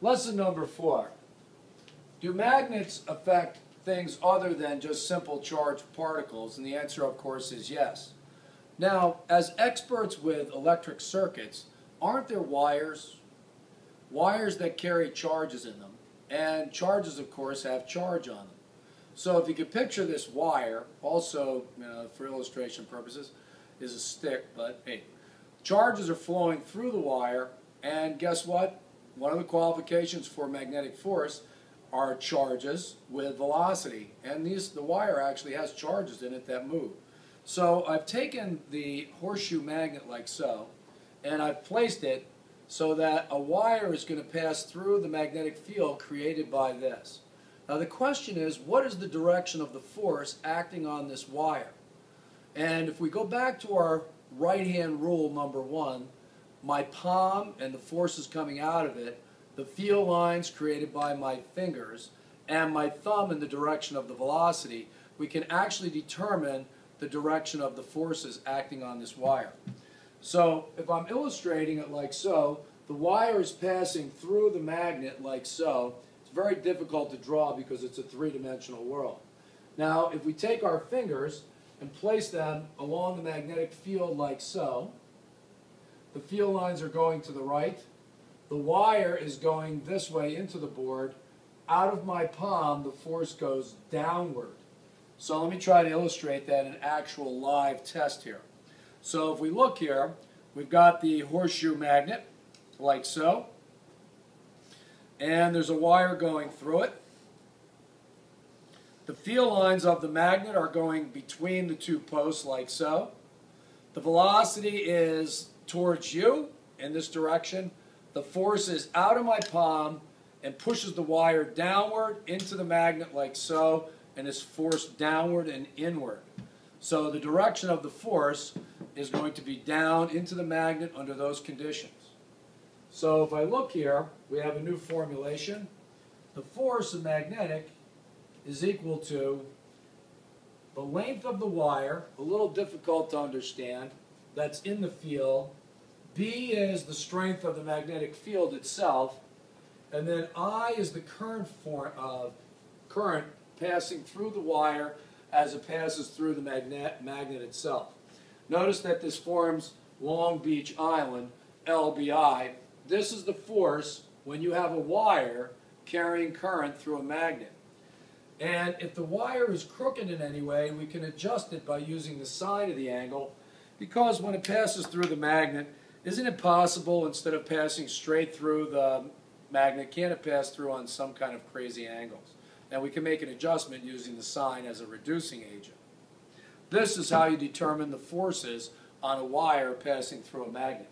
Lesson number 4. Do magnets affect things other than just simple charged particles? And the answer, of course, is yes. Now, as experts with electric circuits, aren't there wires? Wires that carry charges in them. And charges, of course, have charge on them. So if you could picture this wire, also, for illustration purposes, is a stick, but hey, charges are flowing through the wire, and guess what? One of the qualifications for magnetic force are charges with velocity, and the wire actually has charges in it that move. So I've taken the horseshoe magnet like so, and I've placed it so that a wire is going to pass through the magnetic field created by this. Now the question is, what is the direction of the force acting on this wire? And if we go back to our right-hand rule number 1, my palm and the forces coming out of it, the field lines created by my fingers, and my thumb in the direction of the velocity, we can actually determine the direction of the forces acting on this wire. So if I'm illustrating it like so, the wire is passing through the magnet like so. It's very difficult to draw because it's a three-dimensional world. Now if we take our fingers and place them along the magnetic field like so, the field lines are going to the right. The wire is going this way into the board. Out of my palm, the force goes downward. So let me try to illustrate that in an actual live test here. So if we look here, we've got the horseshoe magnet, like so. And there's a wire going through it. The field lines of the magnet are going between the two posts, like so. The velocity is towards you in this direction. The force is out of my palm and pushes the wire downward into the magnet like so, and is forced downward and inward. So the direction of the force is going to be down into the magnet under those conditions. So if I look here, we have a new formulation. The force of magnetic is equal to the length of the wire, a little difficult to understand, that's in the field. B is the strength of the magnetic field itself, and then I is the current passing through the wire as it passes through the magnet itself. Notice that this forms Long Beach Island, LBI. This is the force when you have a wire carrying current through a magnet. And if the wire is crooked in any way, we can adjust it by using the sine of the angle, because when it passes through the magnet, isn't it possible, instead of passing straight through the magnet, can't it pass through on some kind of crazy angles? And we can make an adjustment using the sine as a reducing agent. This is how you determine the forces on a wire passing through a magnet.